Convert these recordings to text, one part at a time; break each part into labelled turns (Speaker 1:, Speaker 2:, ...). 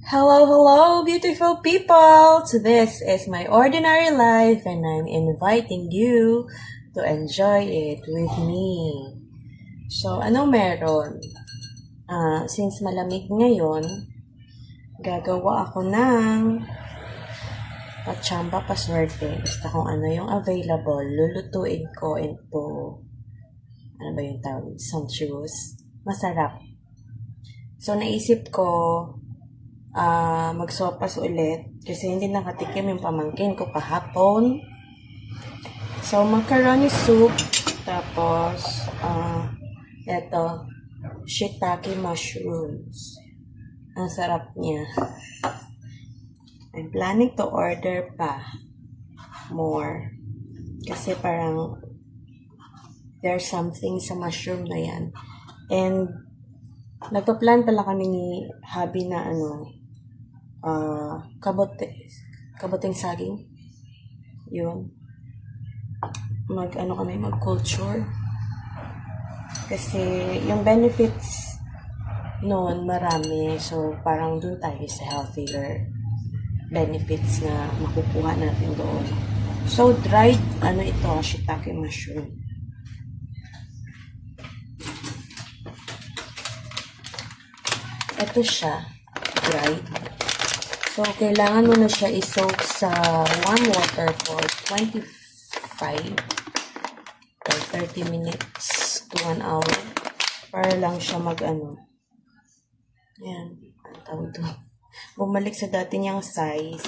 Speaker 1: Hello, hello, beautiful people! So this is my ordinary life and I'm inviting you to enjoy it with me. So, anong meron? Since malamig ngayon, gagawa ako ng pachamba paswerte. Basta kung ano yung available, lulutuin ko into, ano ba yung tawag? Sumptuous. Masarap. So, naisip ko, magsopas ulit kasi hindi nakatikim yung pamangkin ko kahapon. So, macaroni soup, tapos, eto, shiitake mushrooms. Ang sarap niya. I'm planning to order pa more. Kasi parang, there's something sa mushroom na yan. And, nagpa-plan pala kami ni hubby na kaboting saging. Yun. Mag-culture. Kasi yung benefits noon marami. So, parang doon tayo sa healthier benefits na makukuha natin doon. So, dried, ito, shiitake mushroom. Ito siya, dried. So, kailangan mo na siya i-soak sa warm water for 25 or 30 minutes to 1 hour para lang siya ayan, ang tawag doon, bumalik sa dati niyang size.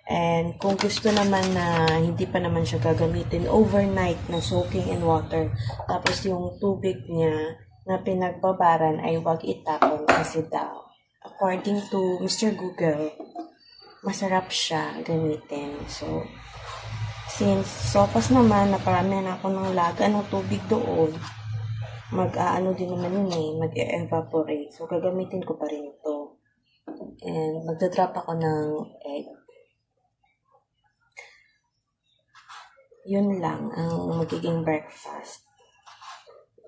Speaker 1: And kung gusto naman na hindi pa naman siya gagamitin overnight na soaking in water, tapos yung tubig niya na pinagbabaran ay wag itapon kasi daw, according to Mr. Google, masarap siya gamitin. So, since sopas naman, naparami na ako ng laga ng tubig doon, din naman yun mag-evaporate. So, gagamitin ko pa rin ito. And, magdadrop ako ng egg. Yun lang ang magiging breakfast.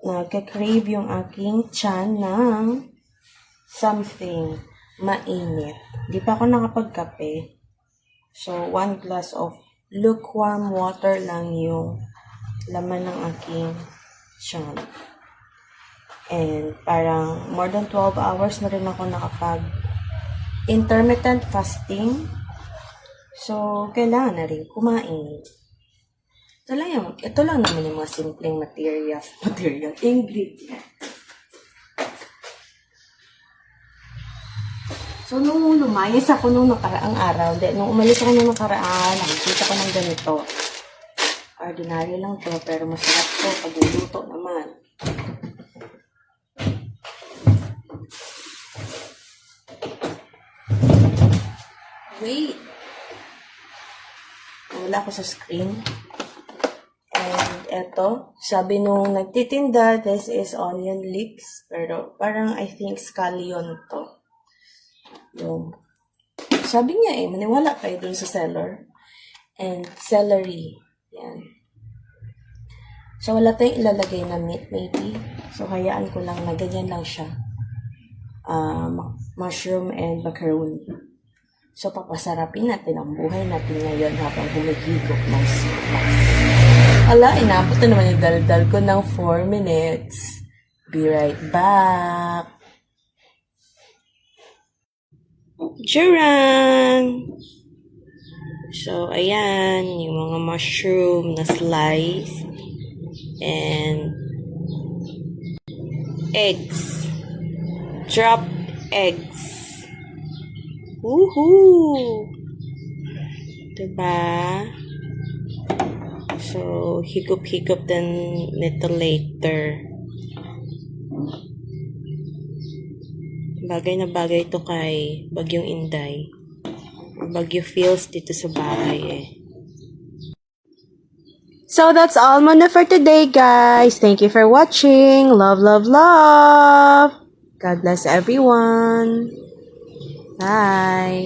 Speaker 1: Nagka-crave yung aking tiyan ng something mainit. Di pa ako nakapagkape. So, 1 glass of lukewarm water lang yung laman ng aking tiyan. And parang more than 12 hours na rin ako intermittent fasting. So, kailangan na rin kumain. Ito lang naman yung mga simpleng ingredient. So, nung lumayas ako nung nakaraang araw, nung umalis ako nung nakaraan, nakikita ko ng ganito. Ordinary lang to, pero masarap to pag niluto naman. Wait! Wala ako sa screen. And eto, sabi nung nagtitinda, this is onion leeks. Pero parang I think scallion to. Yung, sabi niya maniwala kayo dun sa seller. And celery. Yan. So, wala tayong ilalagay na meat maybe. So, hayaan ko lang na ganyan lang siya. Mushroom and macaroni. So, papasarapin natin ang buhay natin ngayon habang humihigop ng sopas. Inabot na naman yung daldal ko ng 4 minutes. Be right back. Charan! So, ayan, yung mga mushroom na slice and eggs. Drop eggs. Woohoo! Diba? So, higop-higop din nito later. Bagay na bagay ito kay Bagyong Inday. Bagyo feels dito sa bahay So, that's all muna for today, guys. Thank you for watching. Love, love, love. God bless everyone. Bye.